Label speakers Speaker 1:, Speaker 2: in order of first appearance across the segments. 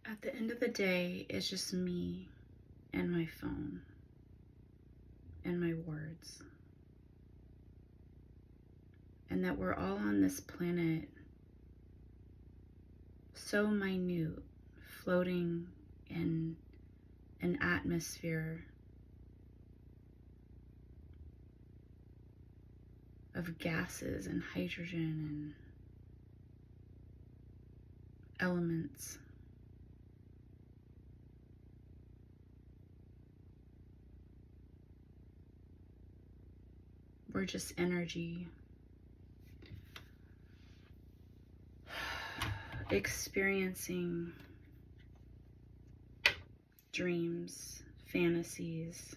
Speaker 1: At the end of the day, it's just me and my phone and my words. And that we're all on this planet so minute, floating in an atmosphere of gases and hydrogen and elements. We're just energy experiencing dreams, fantasies,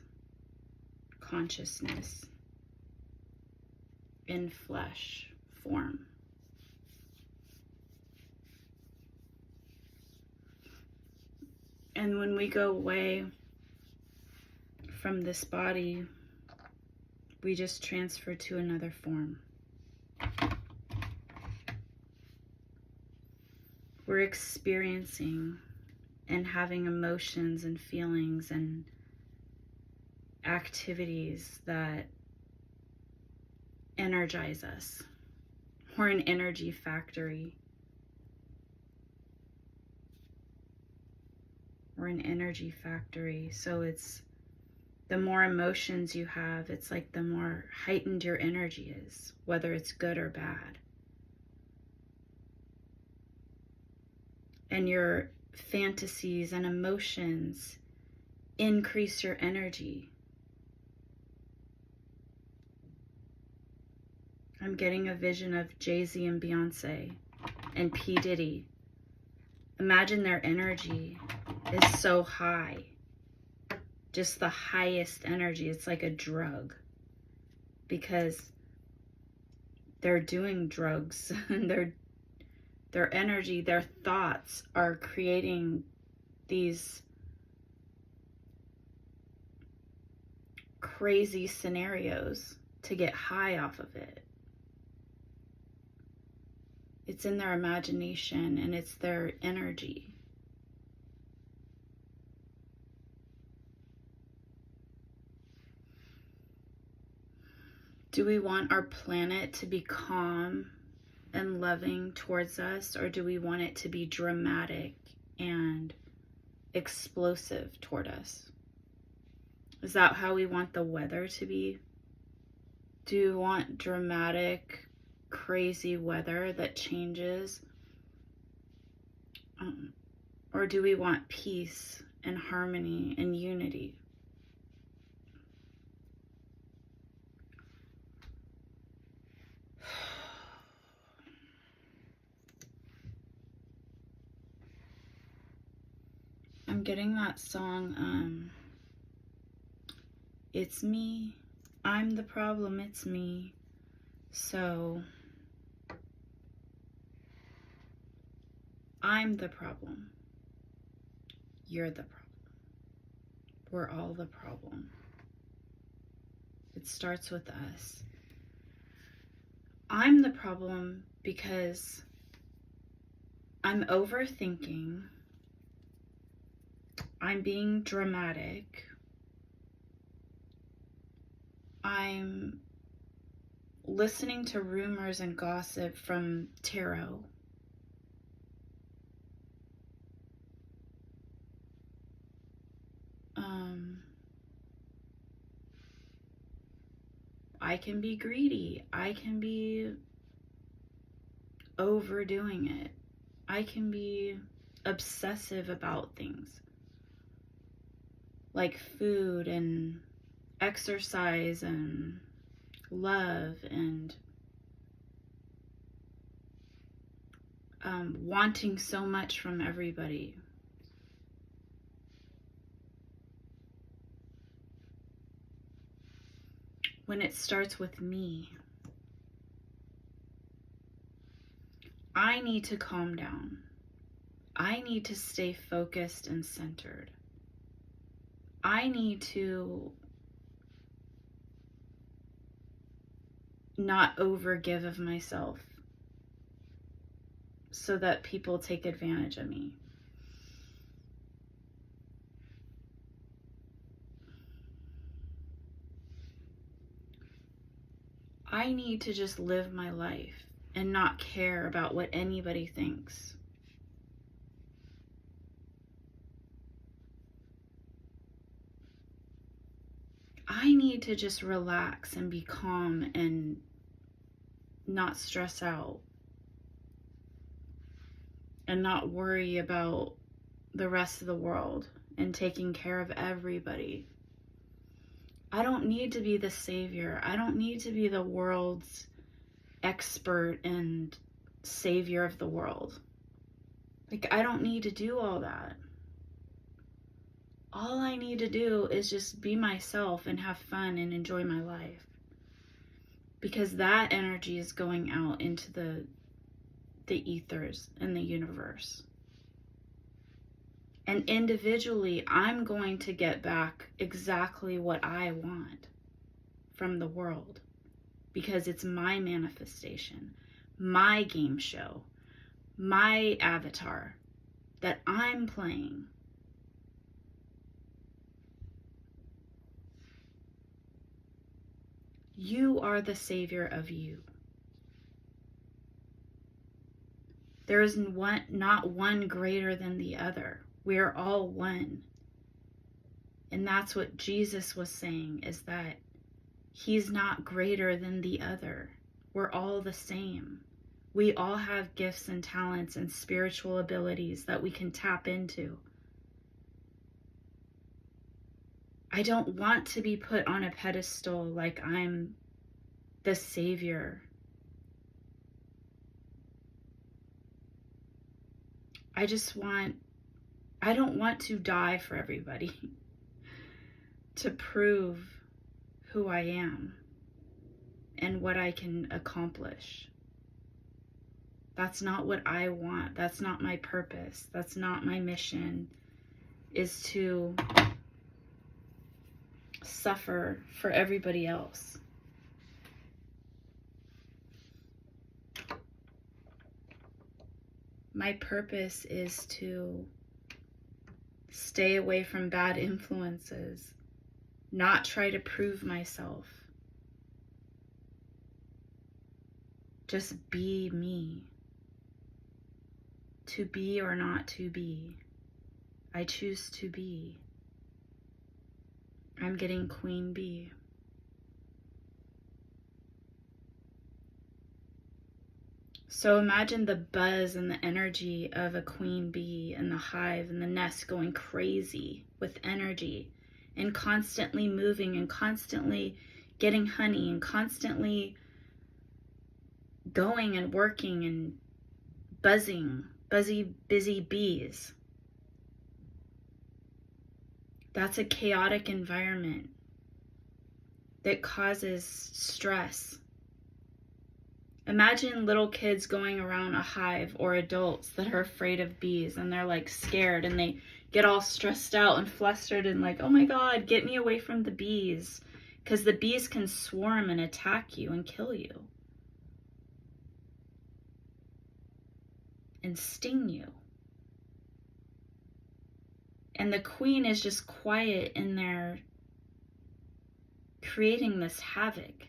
Speaker 1: consciousness in flesh form. And when we go away from this body, we just transfer to another form. We're experiencing and having emotions and feelings and activities that energize us. We're an energy factory. We're an energy factory. So it's the more emotions you have, it's like the more heightened your energy is, whether it's good or bad. And your fantasies and emotions increase your energy. I'm getting a vision of Jay-Z and Beyonce and P. Diddy. Imagine their energy is so high. Just the highest energy. It's like a drug. Because they're doing drugs and their energy, their thoughts are creating these crazy scenarios to get high off of it. It's in their imagination and it's their energy. Do we want our planet to be calm and loving towards us, or do we want it to be dramatic and explosive toward us? Is that how we want the weather to be? Do we want dramatic, crazy weather that changes? Or do we want peace and harmony and unity? I'm getting that song, it's me, I'm the problem, it's me. So, I'm the problem. You're the problem. We're all the problem. It starts with us. I'm the problem because I'm overthinking. I'm being dramatic. I'm listening to rumors and gossip from tarot. I can be greedy. I can be overdoing it. I can be obsessive about things like food and exercise and love and wanting so much from everybody. When it starts with me, I need to calm down. I need to stay focused and centered. I need to not overgive of myself so that people take advantage of me. I need to just live my life and not care about what anybody thinks. I need to just relax and be calm and not stress out and not worry about the rest of the world and taking care of everybody. I don't need to be the savior. I don't need to be the world's expert and savior of the world. Like, I don't need to do all that. All I need to do is just be myself and have fun and enjoy my life. Because that energy is going out into the ethers and the universe. And individually, I'm going to get back exactly what I want from the world. Because it's my manifestation, my game show, my avatar that I'm playing. You are the savior of you. There is not one greater than the other. We are all one. And that's what Jesus was saying, is that he's not greater than the other. We're all the same. We all have gifts and talents and spiritual abilities that we can tap into. I don't want to be put on a pedestal like I'm the savior. I don't want to die for everybody to prove who I am and what I can accomplish. That's not what I want. That's not my purpose. That's not my mission, is to suffer for everybody else. My purpose is to stay away from bad influences, not try to prove myself. Just be me. To be or not to be. I choose to be. I'm getting Queen Bee. So imagine the buzz and the energy of a queen bee and the hive and the nest going crazy with energy and constantly moving and constantly getting honey and constantly going and working and buzzing, busy bees. That's a chaotic environment that causes stress. Imagine little kids going around a hive, or adults that are afraid of bees and they're like scared and they get all stressed out and flustered and like, oh my God, get me away from the bees, because the bees can swarm and attack you and kill you and sting you. And the queen is just quiet in there creating this havoc.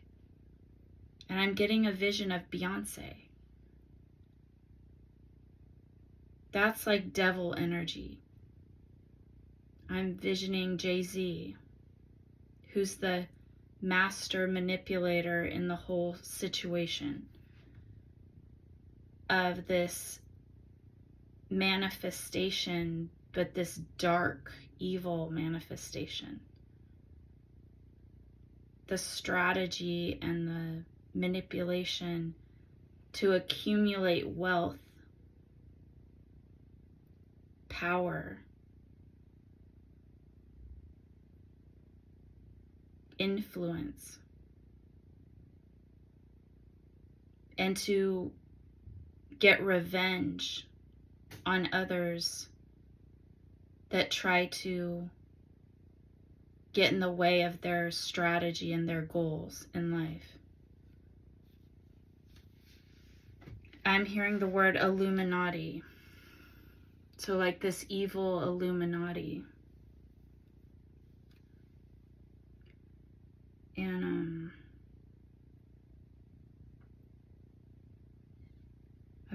Speaker 1: And I'm getting a vision of Beyonce. That's like devil energy. I'm visioning Jay-Z, who's the master manipulator in the whole situation of this manifestation, but this dark, evil manifestation. The strategy and the manipulation to accumulate wealth, power, influence, and to get revenge on others that try to get in the way of their strategy and their goals in life. I'm hearing the word Illuminati. So like this evil Illuminati. And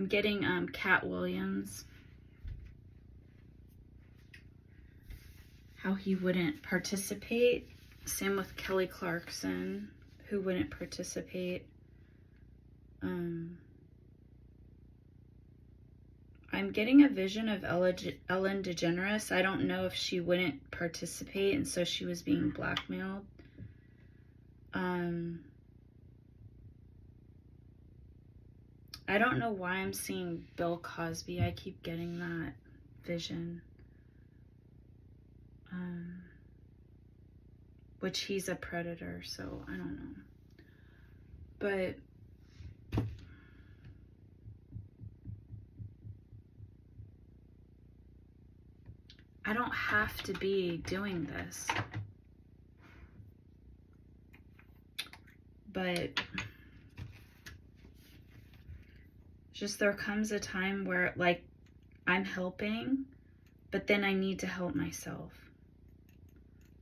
Speaker 1: I'm getting Cat Williams. How he wouldn't participate. Same with Kelly Clarkson, who wouldn't participate. I'm getting a vision of Ellen DeGeneres. I don't know if she wouldn't participate and so she was being blackmailed. I don't know why I'm seeing Bill Cosby. I keep getting that vision. Which he's a predator, so I don't know. But I don't have to be doing this. But just there comes a time where, like, I'm helping, but then I need to help myself.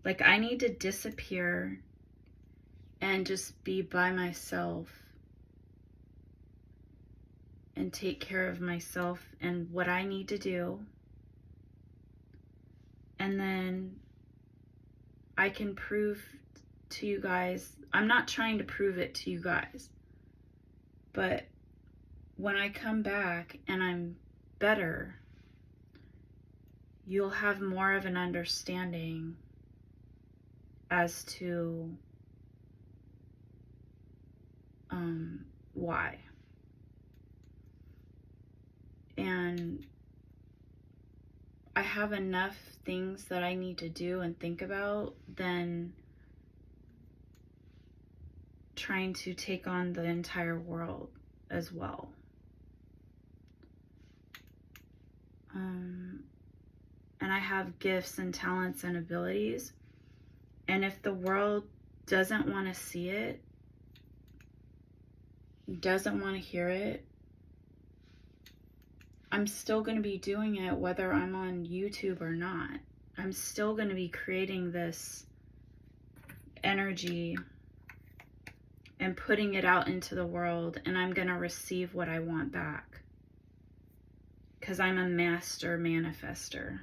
Speaker 1: Like, I need to disappear and just be by myself and take care of myself and what I need to do. And then I can prove to you guys, I'm not trying to prove it to you guys, but when I come back and I'm better, you'll have more of an understanding as to why. And I have enough things that I need to do and think about than trying to take on the entire world as well. And I have gifts and talents and abilities. And if the world doesn't want to see it, doesn't want to hear it, I'm still going to be doing it whether I'm on YouTube or not. I'm still going to be creating this energy and putting it out into the world, and I'm going to receive what I want back. Because I'm a master manifester.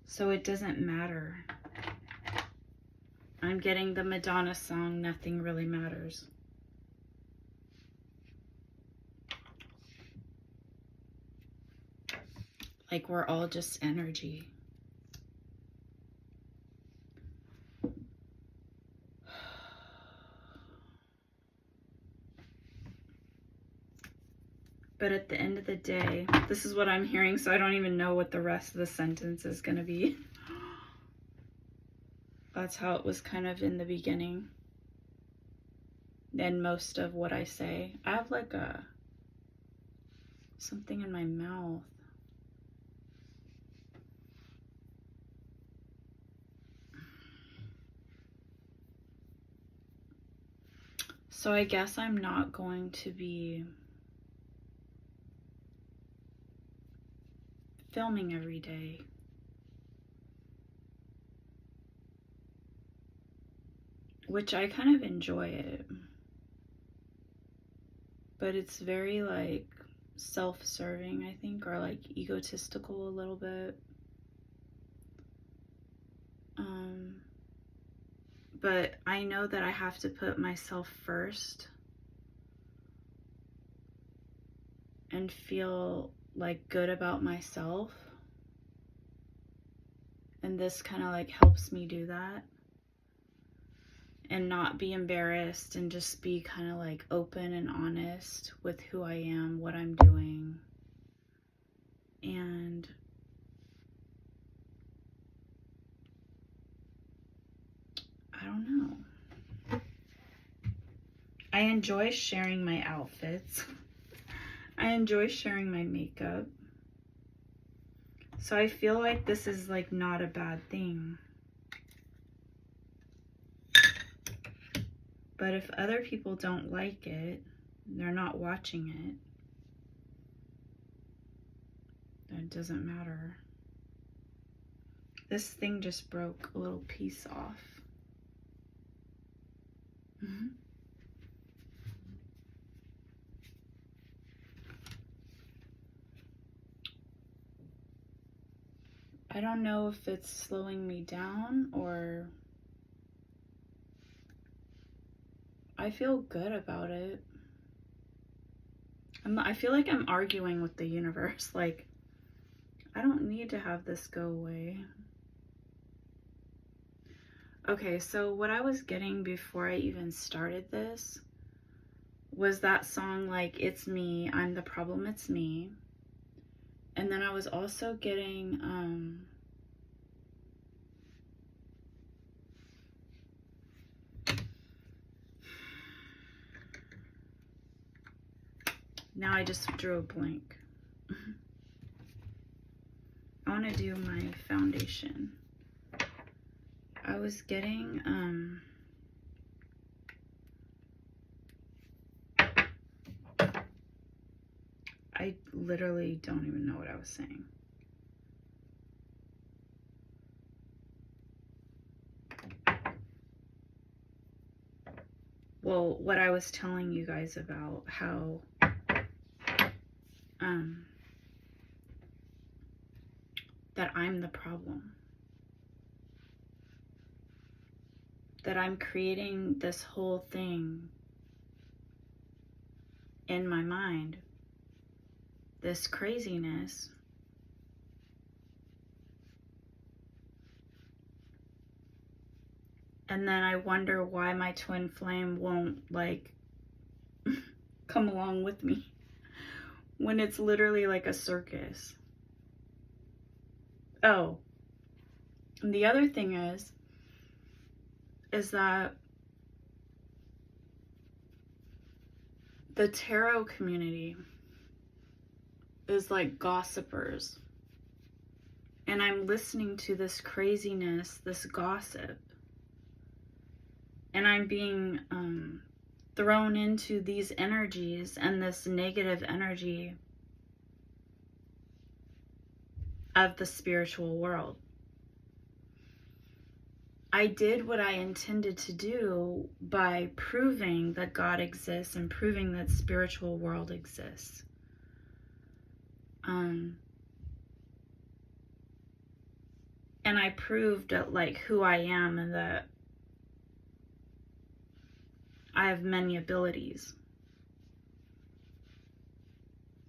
Speaker 1: So it doesn't matter. I'm getting the Madonna song, Nothing Really Matters. Like we're all just energy. But at the end of the day, this is what I'm hearing, so I don't even know what the rest of the sentence is going to be. That's how it was kind of in the beginning. And most of what I say. I have like something in my mouth. So I guess I'm not going to be filming every day. Which I kind of enjoy it. But it's very like self-serving, I think, or like egotistical a little bit. But I know that I have to put myself first and feel like good about myself. And this kind of like helps me do that. And not be embarrassed and just be kind of like open and honest with who I am, what I'm doing. And I don't know. I enjoy sharing my outfits. I enjoy sharing my makeup. So I feel like this is like not a bad thing. But if other people don't like it, they're not watching it, then it doesn't matter. This thing just broke a little piece off. I don't know if it's slowing me down or I feel good about it. I feel like I'm arguing with the universe. Like, I don't need to have this go away. Okay, so what I was getting before I even started this was that song, like, it's me, I'm the problem, it's me. And then I was also getting, now I just drew a blank. I want to do my foundation. I was getting, I literally don't even know what I was saying. Well, what I was telling you guys about how, that I'm the problem. That I'm creating this whole thing in my mind. This craziness. And then I wonder why my twin flame won't, like, come along with me. When it's literally like a circus. Oh. And the other thing is that the tarot community is like gossipers. And I'm listening to this craziness, this gossip. And I'm being thrown into these energies and this negative energy of the spiritual world. I did what I intended to do by proving that God exists and proving that spiritual world exists. And I proved that, like, who I am and that I have many abilities.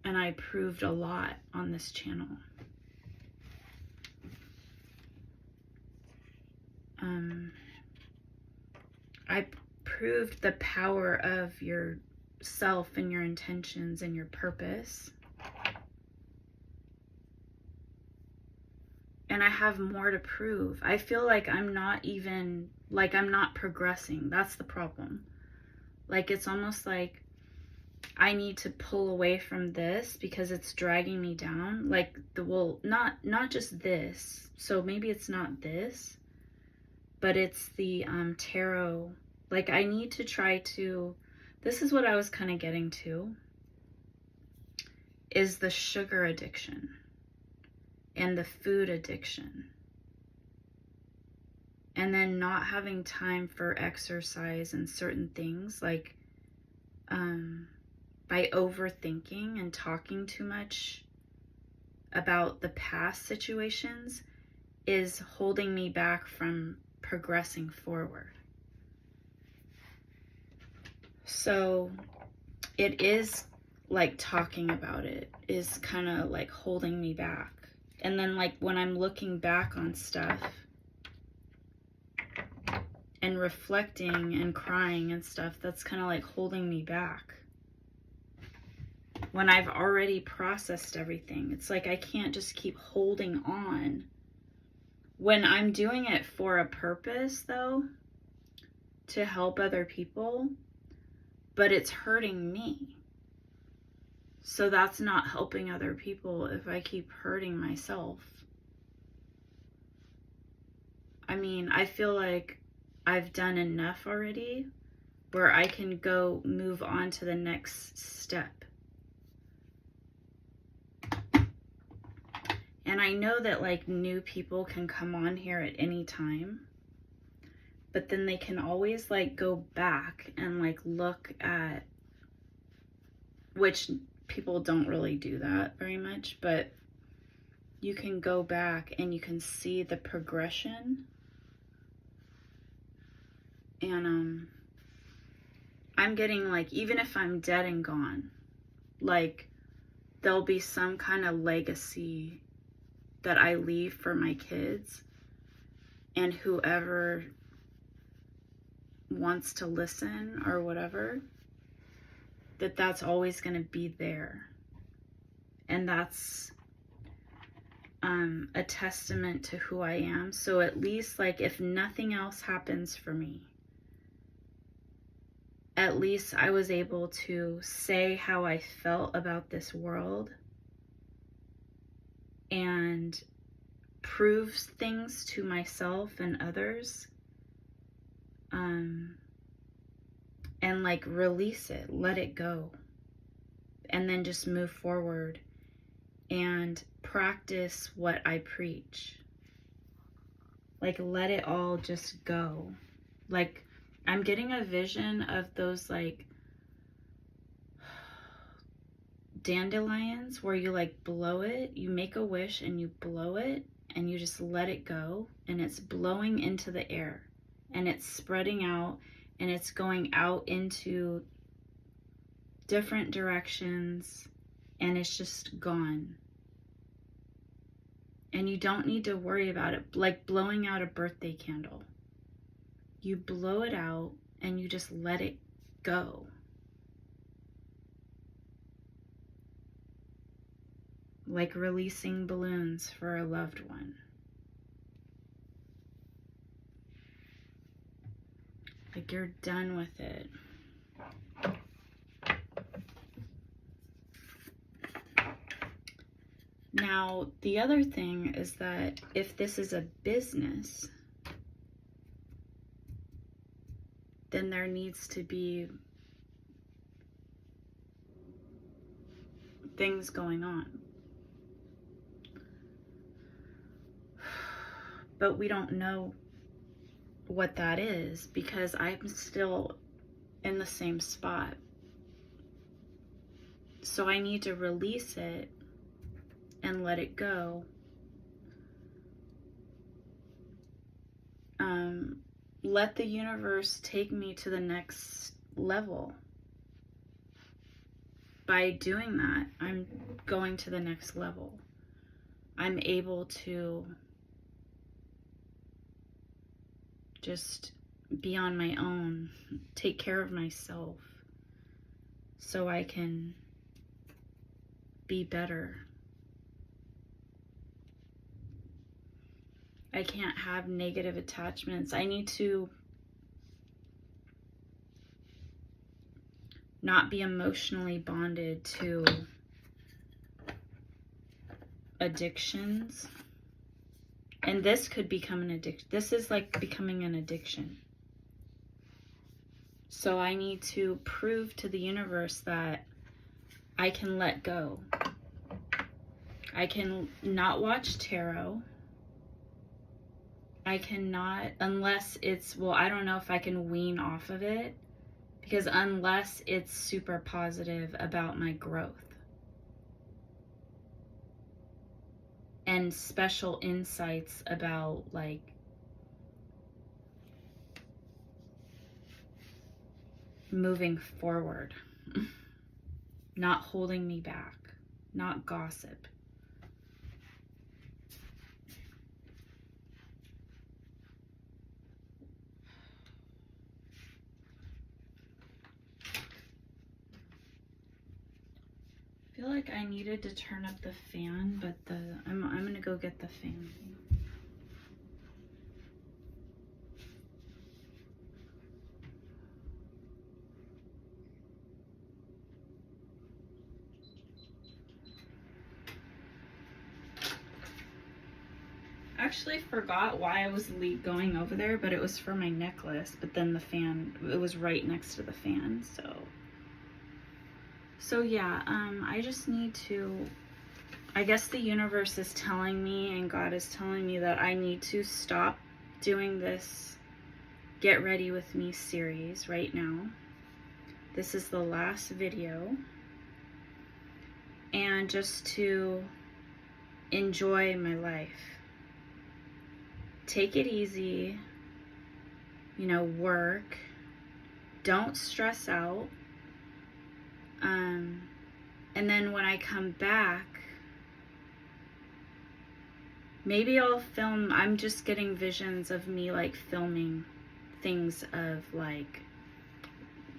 Speaker 1: And I proved a lot on this channel. I proved the power of yourself and your intentions and your purpose. And I have more to prove. I feel like I'm not progressing. That's the problem. Like, it's almost like I need to pull away from this because it's dragging me down. Like, not just this. So maybe it's not this, but it's the tarot. Like, I need to try to, this is what I was kind of getting to, is the sugar addiction and the food addiction. And then not having time for exercise and certain things, like by overthinking and talking too much about the past situations is holding me back from progressing forward. So it is like talking about it is kind of like holding me back. And then, like, when I'm looking back on stuff and reflecting and crying and stuff, that's kind of like holding me back. When I've already processed everything, it's like I can't just keep holding on. When I'm doing it for a purpose, though, to help other people, but it's hurting me. So that's not helping other people if I keep hurting myself. I mean, I feel like I've done enough already where I can go move on to the next step. And I know that, like, new people can come on here at any time, but then they can always, like, go back and, like, look at, which people don't really do that very much, but you can go back and you can see the progression. And I'm getting like, even if I'm dead and gone, like there'll be some kind of legacy that I leave for my kids, and whoever wants to listen or whatever, that's always going to be there. And that's a testament to who I am. So at least, like, if nothing else happens for me, at least I was able to say how I felt about this world and prove things to myself and others, and like release it, let it go, and then just move forward and practice what I preach. Like, let it all just go. Like, I'm getting a vision of those like dandelions where you like blow it, you make a wish and you blow it and you just let it go, and it's blowing into the air and it's spreading out and it's going out into different directions and it's just gone. And you don't need to worry about it, like blowing out a birthday candle. You blow it out and you just let it go. Like releasing balloons for a loved one. Like you're done with it. Now, the other thing is that if this is a business, then there needs to be things going on. But we don't know what that is because I'm still in the same spot. So I need to release it and let it go. Let the universe take me to the next level. By doing that, I'm going to the next level. I'm able to just be on my own, take care of myself, so I can be better. I can't have negative attachments. I need to not be emotionally bonded to addictions. And this could become an addiction. This is like becoming an addiction. So I need to prove to the universe that I can let go. I can not watch tarot. I cannot, unless it's, well, I don't know if I can wean off of it, because unless it's super positive about my growth and special insights about like moving forward, not holding me back, not gossip. I feel like I needed to turn up the fan, but I'm gonna go get the fan. Actually forgot why I was going over there, but it was for my necklace, but then the fan, it was right next to the fan, so yeah, I just need to, I guess the universe is telling me and God is telling me that I need to stop doing this Get Ready With Me series right now. This is the last video. And just to enjoy my life. Take it easy, work. Don't stress out. And then when I come back, maybe I'll film. I'm just getting visions of me like filming things of like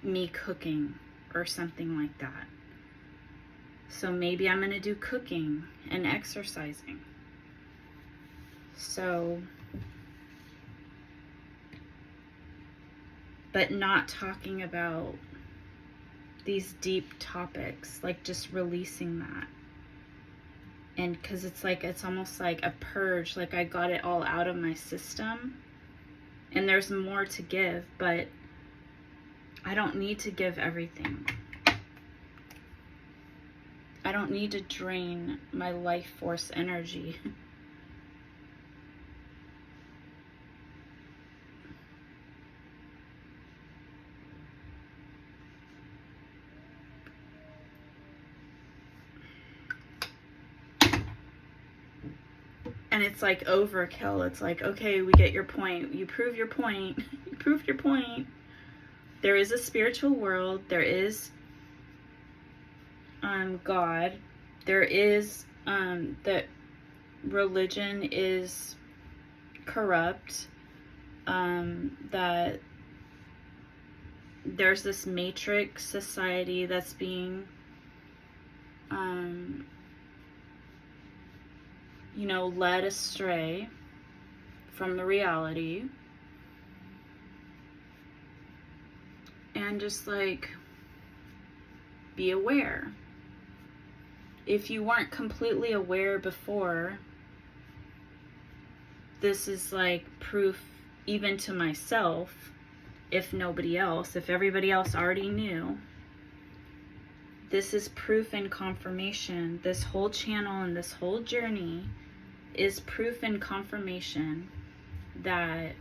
Speaker 1: me cooking or something like that. So maybe I'm going to do cooking and exercising. So, but not talking about these deep topics, like just releasing that. And because it's almost like a purge, like I got it all out of my system. And there's more to give, but I don't need to give everything. I don't need to drain my life force energy. And it's like overkill. It's like, okay, we get your point. You prove your point. You proved your point. There is a spiritual world. There is God. There is that religion is corrupt. That there's this matrix society that's being led astray from the reality. And just like be aware. If you weren't completely aware before, this is like proof even to myself, if nobody else, if everybody else already knew. This is proof and confirmation. This whole channel and this whole journey is proof and confirmation that,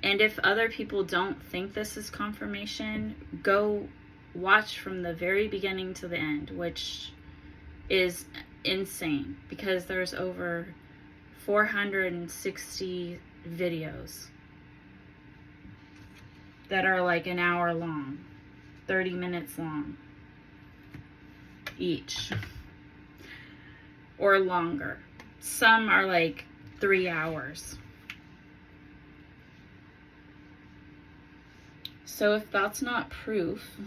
Speaker 1: and if other people don't think this is confirmation, go watch from the very beginning to the end, which is insane because there's over 460 videos that are like an hour long, 30 minutes long each, or longer. Some are like 3 hours. So if that's not proof,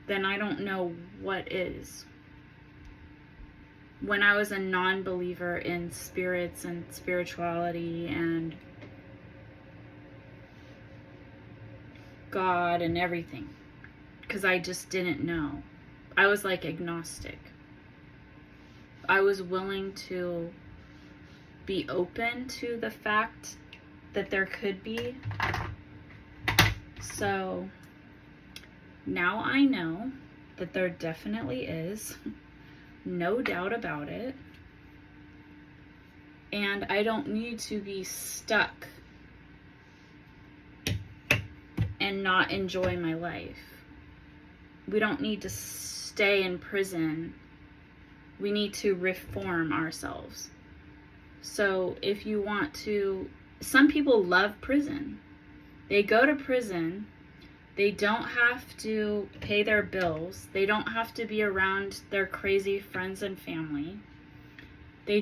Speaker 1: then I don't know what is. When I was a non-believer in spirits and spirituality and God and everything, because I just didn't know. I was like agnostic. I was willing to be open to the fact that there could be. So now I know that there definitely is. No doubt about it. And I don't need to be stuck and not enjoy my life. We don't need to stay in prison. We need to reform ourselves. So if you want to, some people love prison. They go to prison. They don't have to pay their bills. They don't have to be around their crazy friends and family. They're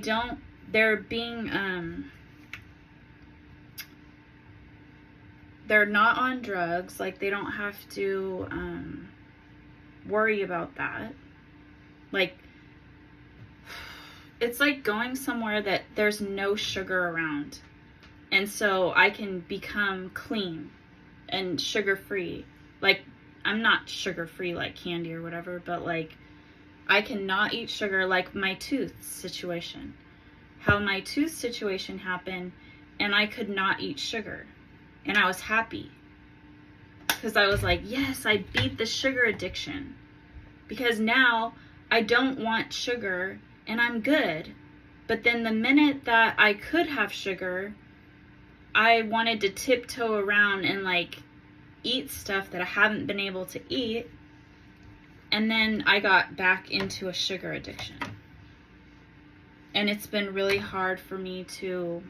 Speaker 1: not on drugs. Like, they don't have to worry about that. Like, it's like going somewhere that there's no sugar around. And so I can become clean and sugar-free. Like, I'm not sugar-free like candy or whatever, but like, I cannot eat sugar, like my tooth situation. How my tooth situation happened, and I could not eat sugar. And I was happy. Because I was like, yes, I beat the sugar addiction. Because now I don't want sugar, and I'm good. But then the minute that I could have sugar, I wanted to tiptoe around and like eat stuff that I haven't been able to eat. And then I got back into a sugar addiction. And it's been really hard for me to,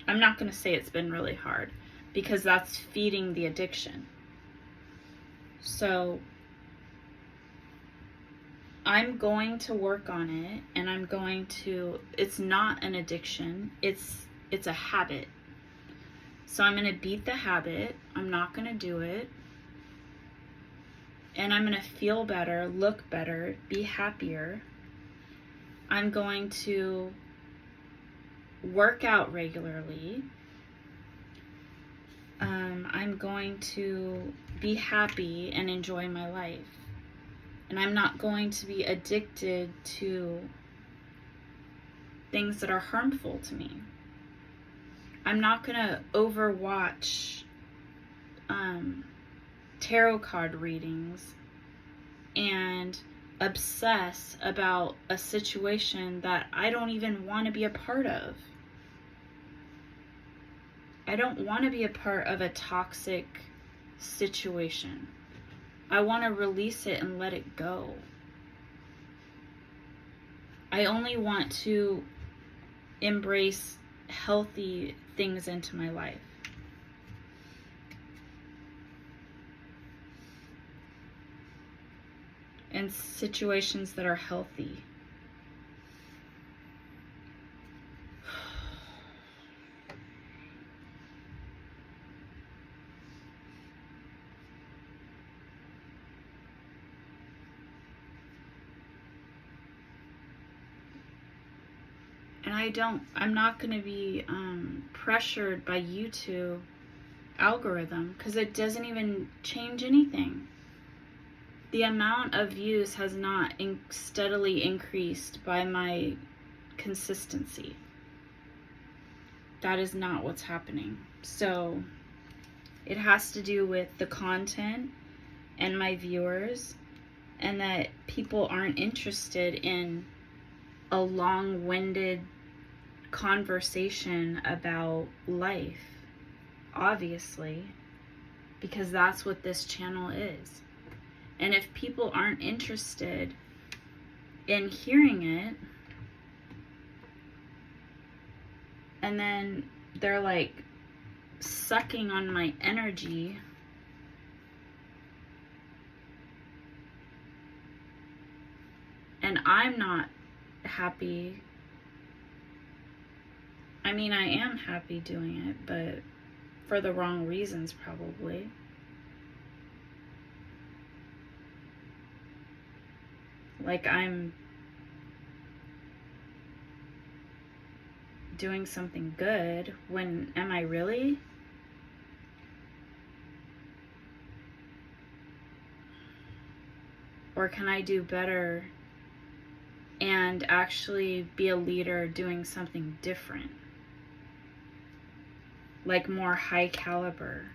Speaker 1: I'm not going to say it's been really hard, because that's feeding the addiction. So I'm going to work on it, and I'm going to, it's not an addiction, it's a habit. So I'm going to beat the habit. I'm not going to do it. And I'm going to feel better, look better, be happier. I'm going to work out regularly. I'm going to be happy and enjoy my life. And I'm not going to be addicted to things that are harmful to me. I'm not going to overwatch tarot card readings and obsess about a situation that I don't even want to be a part of. I don't want to be a part of a toxic situation. I want to release it and let it go. I only want to embrace healthy things into my life. And situations that are healthy. And I'm not going to be pressured by YouTube algorithm, because it doesn't even change anything. The amount of views has not steadily increased by my consistency. That is not what's happening. So it has to do with the content and my viewers, and that people aren't interested in a long-winded conversation about life, obviously, because that's what this channel is. And if people aren't interested in hearing it, and then they're like sucking on my energy, and I'm not happy. I mean, I am happy doing it, but for the wrong reasons, probably. Like I'm doing something good, when am I really? Or can I do better and actually be a leader doing something different? Like more high caliber.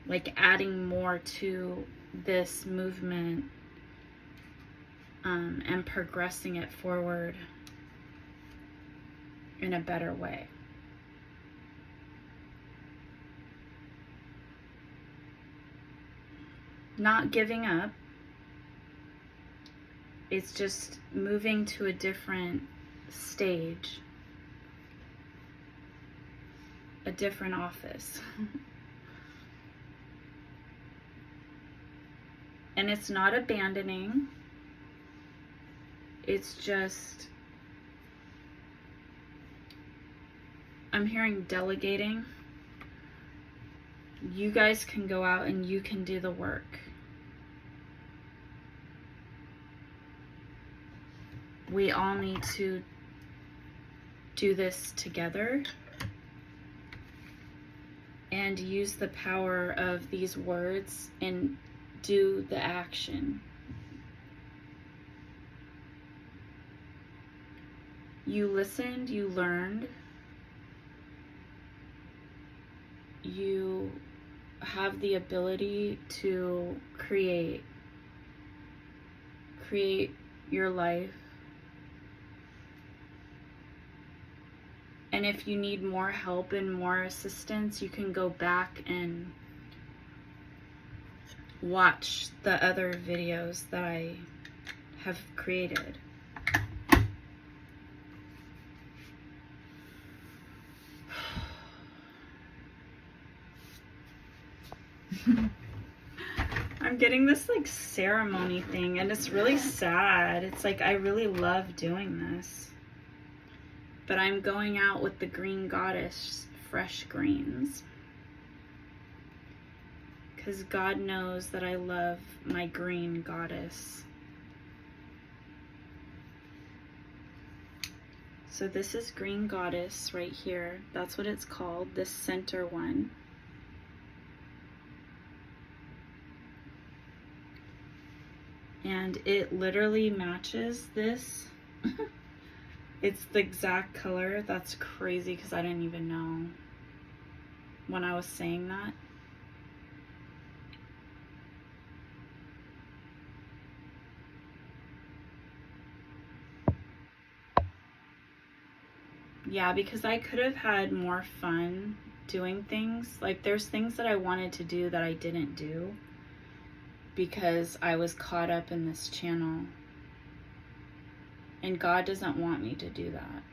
Speaker 1: Like adding more to this movement and progressing it forward in a better way. Not giving up. It's just moving to a different stage, a different office. And it's not abandoning. It's just, I'm hearing delegating. You guys can go out and you can do the work. We all need to do this together and use the power of these words and do the action. You listened, you learned, you have the ability to create your life. And if you need more help and more assistance, you can go back and watch the other videos that I have created. I'm getting this like ceremony thing, and it's really sad. It's like I really love doing this. But I'm going out with the green goddess, fresh greens. Because God knows that I love my green goddess. So this is green goddess right here. That's what it's called, this center one. And it literally matches this. It's the exact color. That's crazy because I didn't even know when I was saying that. Yeah, because I could have had more fun doing things. Like there's things that I wanted to do that I didn't do because I was caught up in this channel. And God doesn't want me to do that.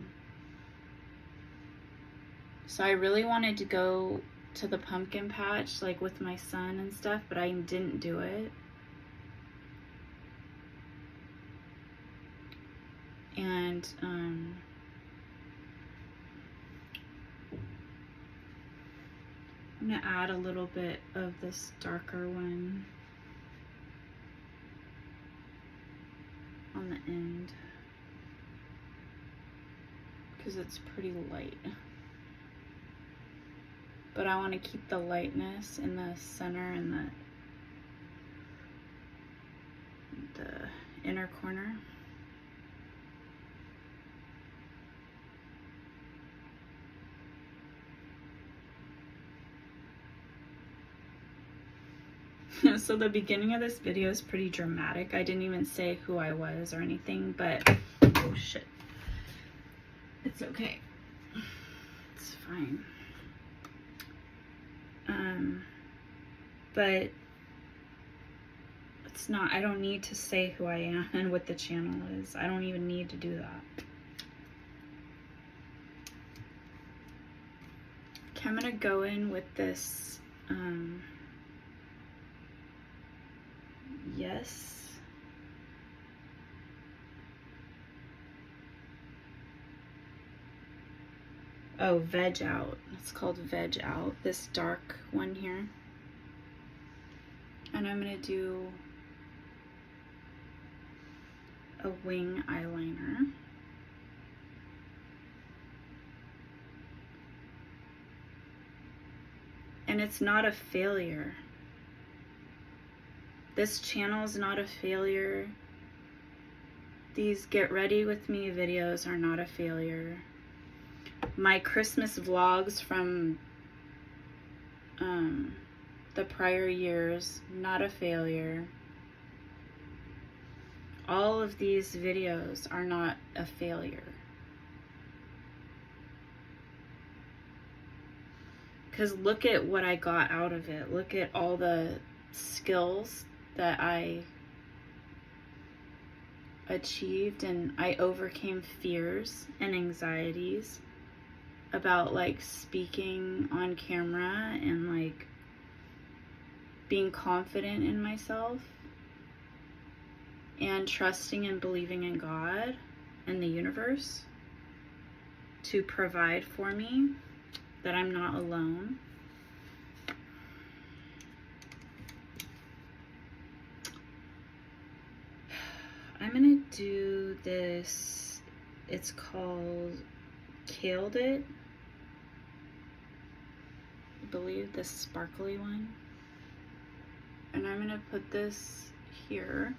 Speaker 1: So I really wanted to go to the pumpkin patch, like with my son and stuff, but I didn't do it. And, I'm gonna add a little bit of this darker one on the end, because it's pretty light. But I want to keep the lightness in the center and the inner corner. So the beginning of this video is pretty dramatic. I didn't even say who I was or anything, but oh shit. It's okay. It's fine. But it's not, I don't need to say who I am and what the channel is. I don't even need to do that. Okay, I'm gonna go in with this, yes. Oh, Veg Out. It's called Veg Out, this dark one here. And I'm gonna do a wing eyeliner. And it's not a failure. This channel is not a failure. These Get Ready With Me videos are not a failure. My Christmas vlogs from the prior years, not a failure. All of these videos are not a failure. Because look at what I got out of it. Look at all the skills that I achieved, and I overcame fears and anxieties about like speaking on camera and like being confident in myself and trusting and believing in God and the universe to provide for me, that I'm not alone. I'm gonna do this, it's called Killed It, I believe, this sparkly one. And I'm gonna put this here.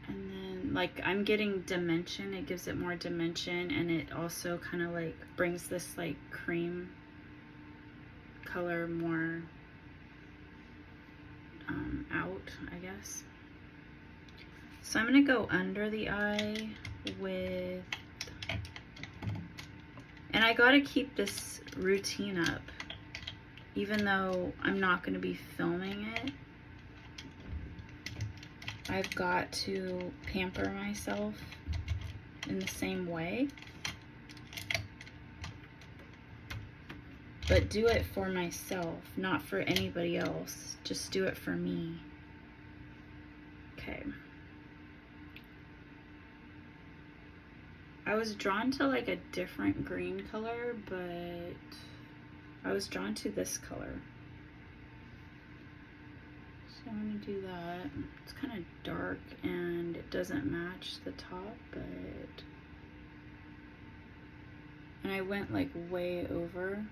Speaker 1: And then like I'm getting dimension, it gives it more dimension, and it also kind of like brings this like cream color more out, I guess. So I'm gonna go under the eye with, and I gotta keep this routine up even though I'm not gonna be filming it. I've got to pamper myself in the same way. but do it for myself, not for anybody else. Just do it for me. Okay. I was drawn to like a different green color, but I was drawn to this color. So I'm going to do that. It's kind of dark and it doesn't match the top, but... And I went like way over.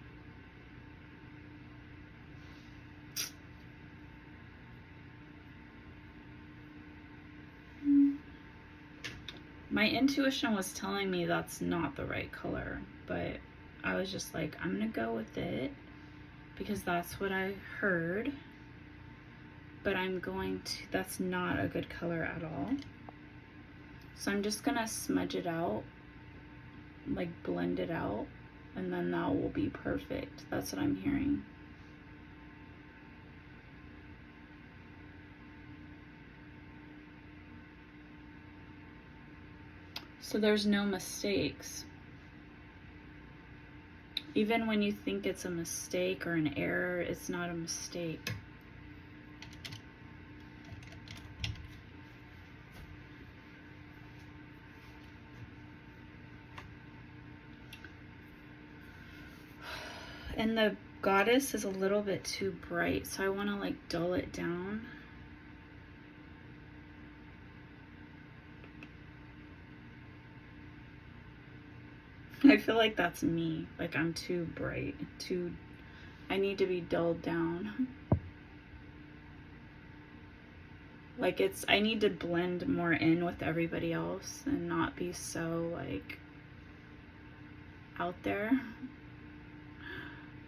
Speaker 1: My intuition was telling me that's not the right color, but I was just like, I'm gonna go with it because that's what I heard. But I'm going to, that's not a good color at all. So I'm just gonna smudge it out, like blend it out, and then that will be perfect. That's what I'm hearing. So there's no mistakes. Even when you think it's a mistake or an error, it's not a mistake. And the goddess is a little bit too bright, so I want to like dull it down. I feel like that's me. Like I'm too bright, I need to be dulled down. Like I need to blend more in with everybody else and not be so like out there.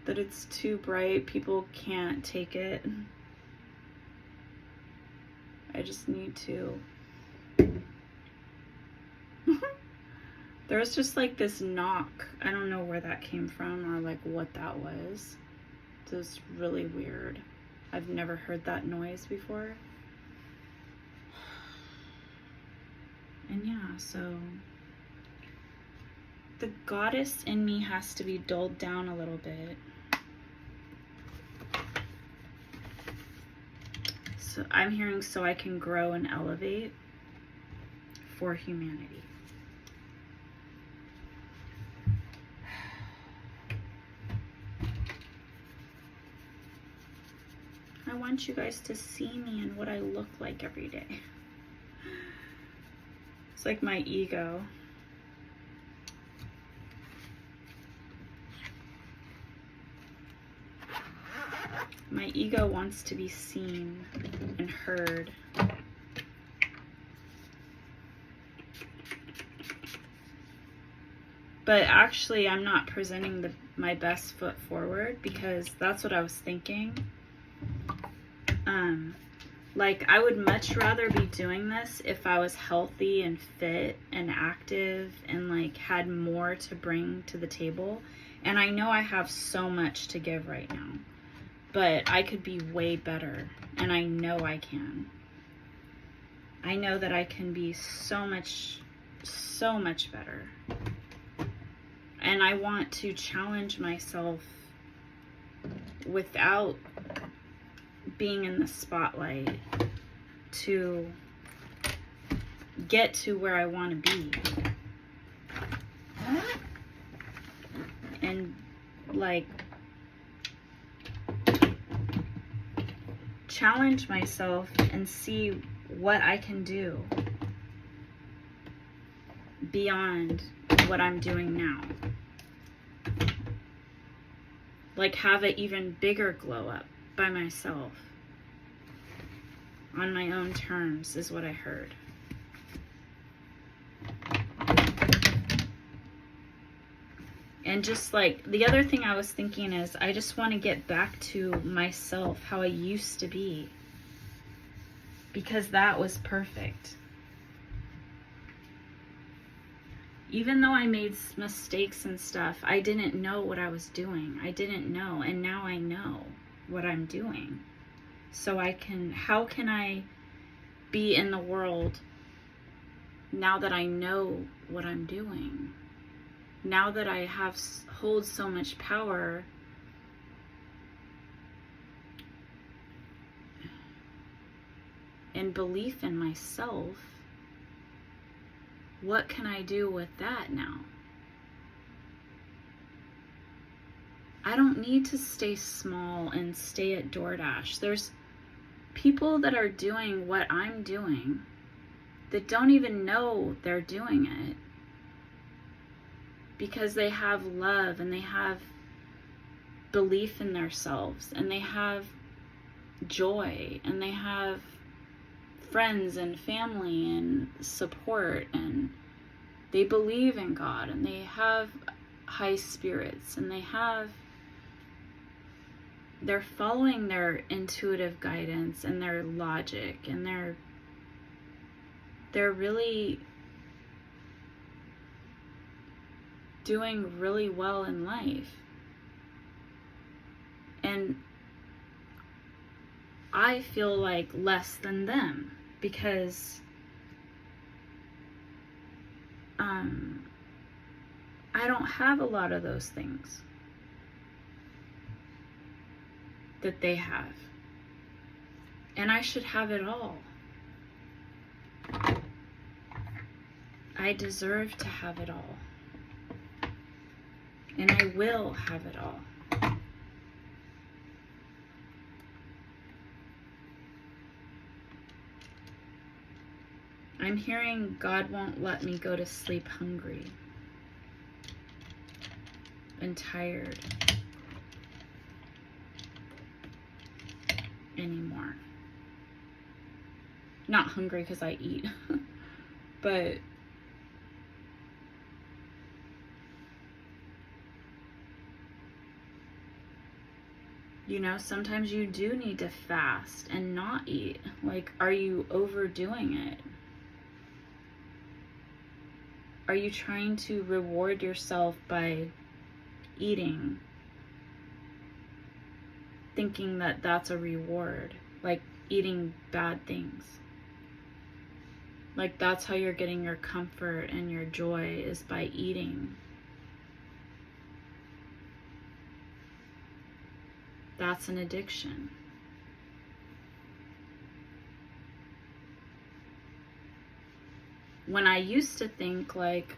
Speaker 1: That it's too bright, people can't take it. I just need to. There was just like this knock. I don't know where that came from or like what that was. It was really weird. I've never heard that noise before. And yeah, so the goddess in me has to be dulled down a little bit. So I'm hearing so I can grow and elevate for humanity. I want you guys to see me and what I look like every day. It's like my ego. My ego wants to be seen and heard. But actually, I'm not presenting my best foot forward because that's what I was thinking. Like, I would much rather be doing this if I was healthy and fit and active and, like, had more to bring to the table. And I know I have so much to give right now. But I could be way better. And I know I can. I know that I can be so much better. And I want to challenge myself without being in the spotlight to get to where I want to be. And like challenge myself and see what I can do beyond what I'm doing now. Like have an even bigger glow up by myself on my own terms is what I heard. And just like the other thing I was thinking is I just want to get back to myself, how I used to be, because that was perfect. Even though I made mistakes and stuff, I didn't know what I was doing. I didn't know, and now I know what I'm doing. So how can I be in the world now that I know what I'm doing? Now that I hold so much power and belief in myself, what can I do with that now? I don't need to stay small and stay at DoorDash. There's people that are doing what I'm doing that don't even know they're doing it because they have love and they have belief in themselves and they have joy and they have friends and family and support and they believe in God and they have high spirits and they're following their intuitive guidance and their logic and they're really doing really well in life. And I feel like less than them because I don't have a lot of those things that they have. And I should have it all. I deserve to have it all. And I will have it all. I'm hearing God won't let me go to sleep hungry and tired anymore. Not hungry because I eat, but you know, sometimes you do need to fast and not eat. Like, are you overdoing it? Are you trying to reward yourself by eating, thinking that that's a reward, like eating bad things? Like that's how you're getting your comfort and your joy, is by eating. That's an addiction. When I used to think like,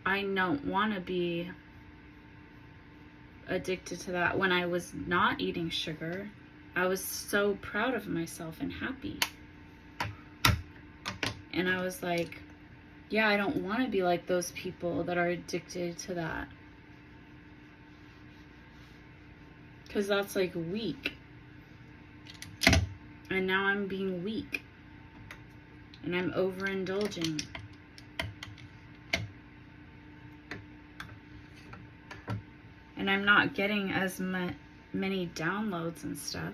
Speaker 1: I don't want to be addicted to that. When I was not eating sugar, I was so proud of myself and happy. And I was like, yeah, I don't want to be like those people that are addicted to that. Because that's like weak. And now I'm being weak. And I'm overindulging. And I'm not getting as many downloads and stuff.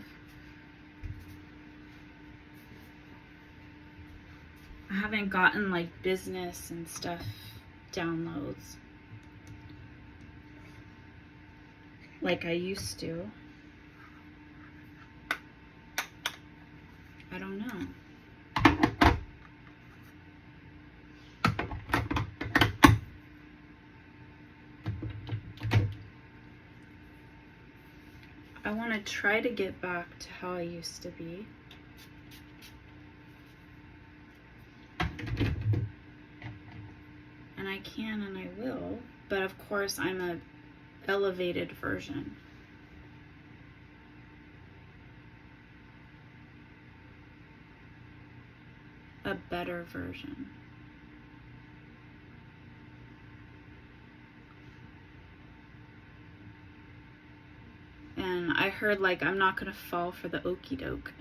Speaker 1: I haven't gotten like business and stuff downloads like I used to. I don't know. I want to try to get back to how I used to be. And I can and I will, but of course I'm a elevated version. A better version. And I heard like I'm not gonna fall for the okie doke.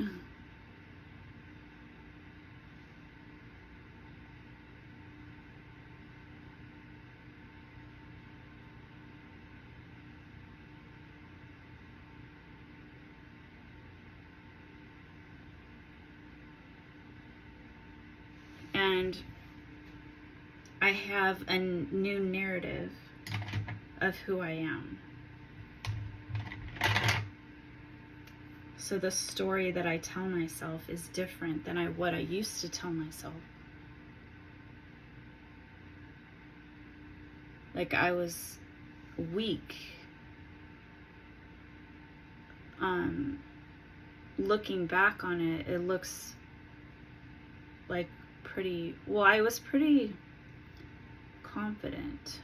Speaker 1: And I have a new narrative of who I am. So the story that I tell myself is different than what I used to tell myself. Like I was weak. looking back on it, it looks like pretty, well, I was pretty confident.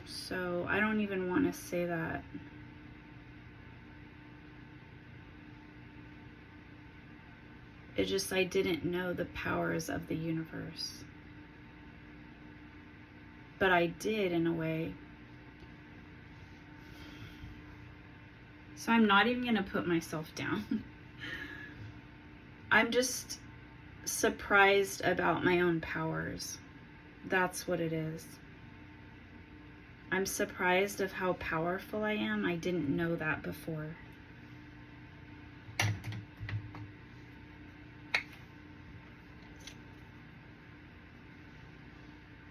Speaker 1: So I don't even want to say that. It just, I didn't know the powers of the universe. But I did in a way. So I'm not even going to put myself down. I'm just surprised about my own powers. That's what it is. I'm surprised of how powerful I am. I didn't know that before.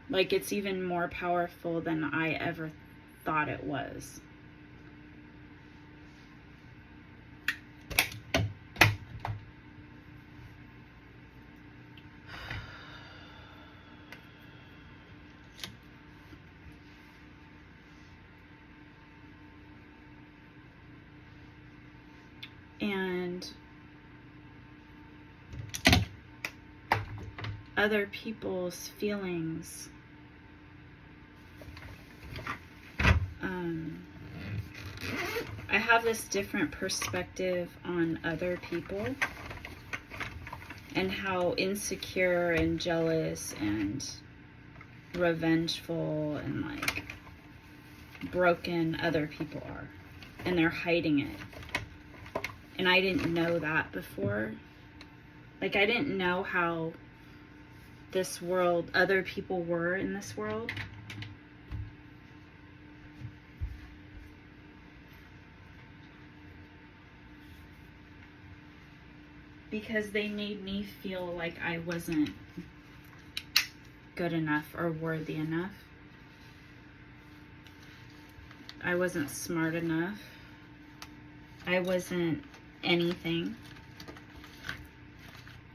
Speaker 1: Like, it's even more powerful than I ever thought it was. And other people's feelings, I have this different perspective on other people and how insecure and jealous and revengeful and like broken other people are, and they're hiding it. And I didn't know that before. Like, I didn't know how this world, other people were in this world. Because they made me feel like I wasn't good enough or worthy enough. I wasn't smart enough. I wasn't anything.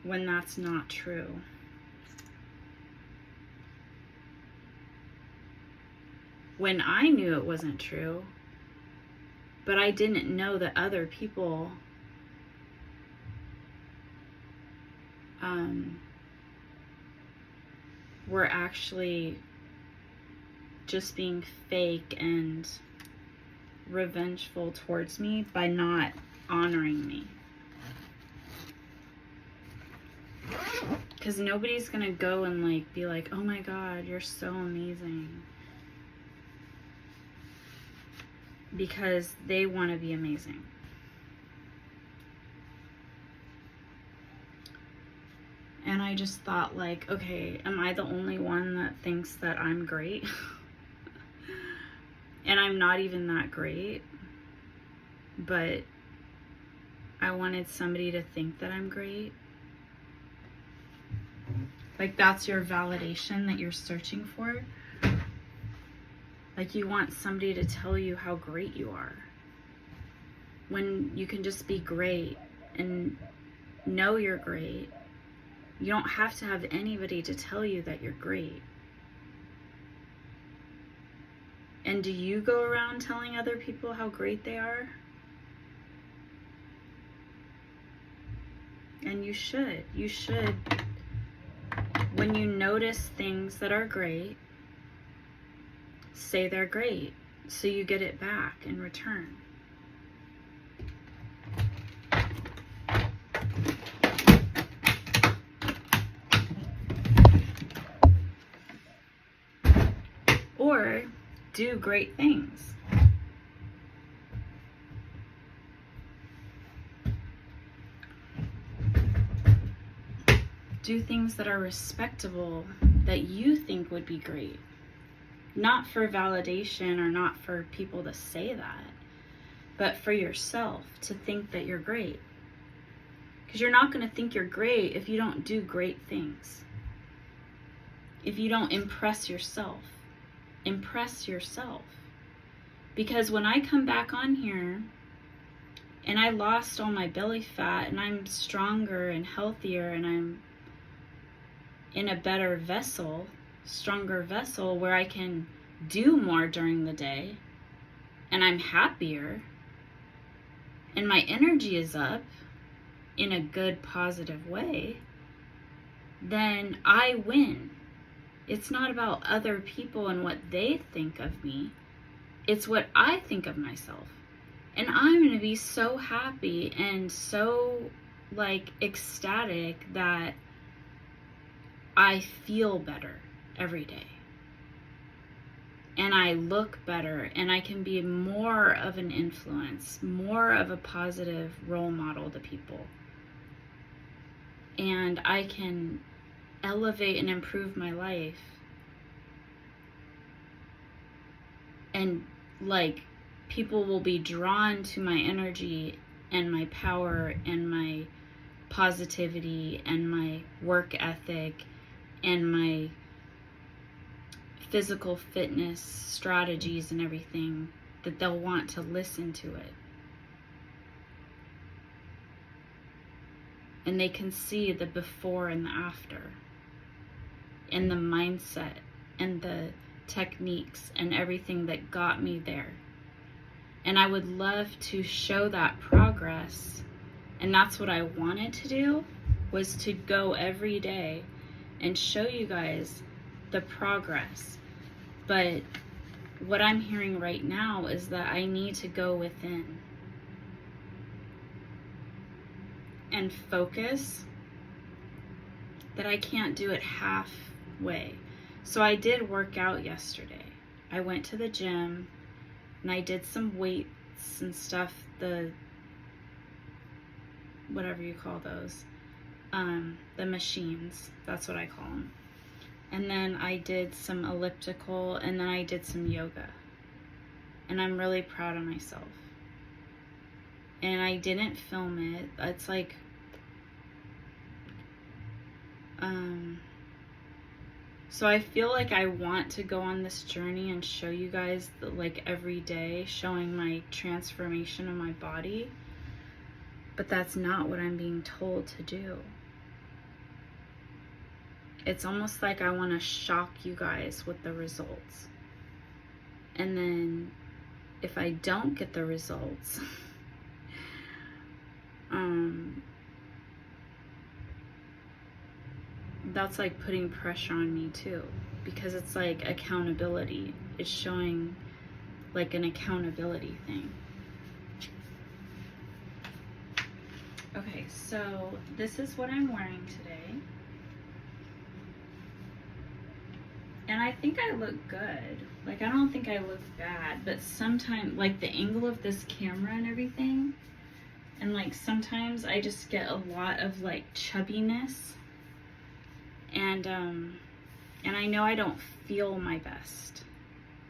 Speaker 1: When that's not true. When I knew it wasn't true, but I didn't know that other people were actually just being fake and revengeful towards me by not honoring me. Because nobody's gonna go and like be like, oh my God, you're so amazing. Because they want to be amazing. And I just thought like, okay, am I the only one that thinks that I'm great? And I'm not even that great. But I wanted somebody to think that I'm great. Like, that's your validation that you're searching for. Like, you want somebody to tell you how great you are. When you can just be great and know you're great. You don't have to have anybody to tell you that you're great. And do you go around telling other people how great they are? And you should. You should. When you notice things that are great, say they're great, so you get it back in return. Or do great things. Do things that are respectable, that you think would be great. Not for validation or not for people to say that, but for yourself to think that you're great. Because you're not going to think you're great if you don't do great things. If you don't impress yourself. Impress yourself. Because when I come back on here and I lost all my belly fat and I'm stronger and healthier and I'm in a better vessel, stronger vessel, where I can do more during the day, and I'm happier, and my energy is up in a good, positive way, then I win. It's not about other people and what they think of me. It's what I think of myself. And I'm going to be so happy and so like ecstatic that I feel better every day. And I look better, and I can be more of an influence, more of a positive role model to people. And I can elevate and improve my life. And like, people will be drawn to my energy and my power and my positivity and my work ethic and my physical fitness strategies and everything, that they'll want to listen to it. And they can see the before and the after, and the mindset and the techniques and everything that got me there. And I would love to show that progress. And that's what I wanted to do, was to go every day and show you guys the progress. But what I'm hearing right now is that I need to go within and focus, that I can't do it halfway. So I did work out yesterday. I went to the gym and I did some weights and stuff, the whatever you call those, the machines, that's what I call them. And then I did some elliptical, and then I did some yoga. And I'm really proud of myself. And I didn't film it. It's like, so I feel like I want to go on this journey and show you guys that, like, every day, showing my transformation of my body. But that's not what I'm being told to do. It's almost like I want to shock you guys with the results. And then if I don't get the results, that's like putting pressure on me too, because it's like accountability. It's showing like an accountability thing. Okay, so this is what I'm wearing today. And I think I look good. Like, I don't think I look bad, but sometimes, like, the angle of this camera and everything, and like sometimes I just get a lot of like chubbiness, and I know I don't feel my best,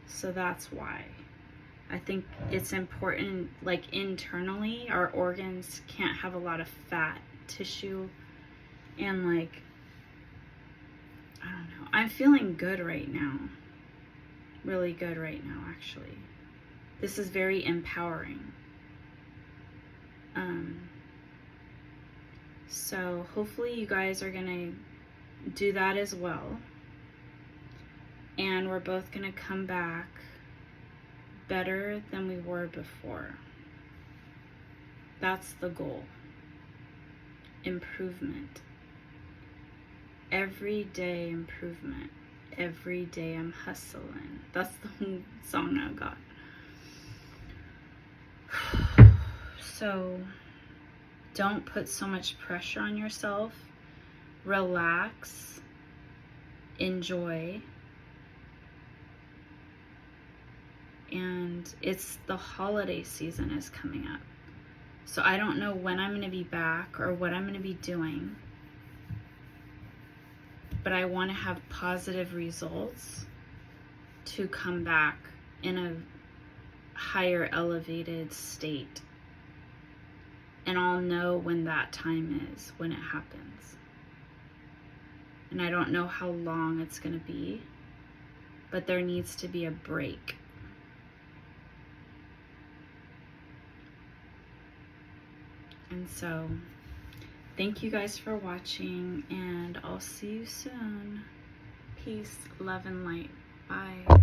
Speaker 1: so that's why. I think it's important, like, internally, our organs can't have a lot of fat tissue, and like, I don't know. I'm feeling good right now. Really good right now, actually. This is very empowering. So hopefully you guys are gonna do that as well. And we're both gonna come back better than we were before. That's the goal. Improvement. Everyday improvement. Every day I'm hustling. That's the song I got. So don't put so much pressure on yourself. Relax. Enjoy. And it's the holiday season is coming up. So I don't know when I'm going to be back or what I'm going to be doing. But I want to have positive results to come back in a higher elevated state. And I'll know when that time is, when it happens. And I don't know how long it's going to be, but there needs to be a break. And so Thank you guys for watching, and I'll see you soon. Peace, love, and light. Bye.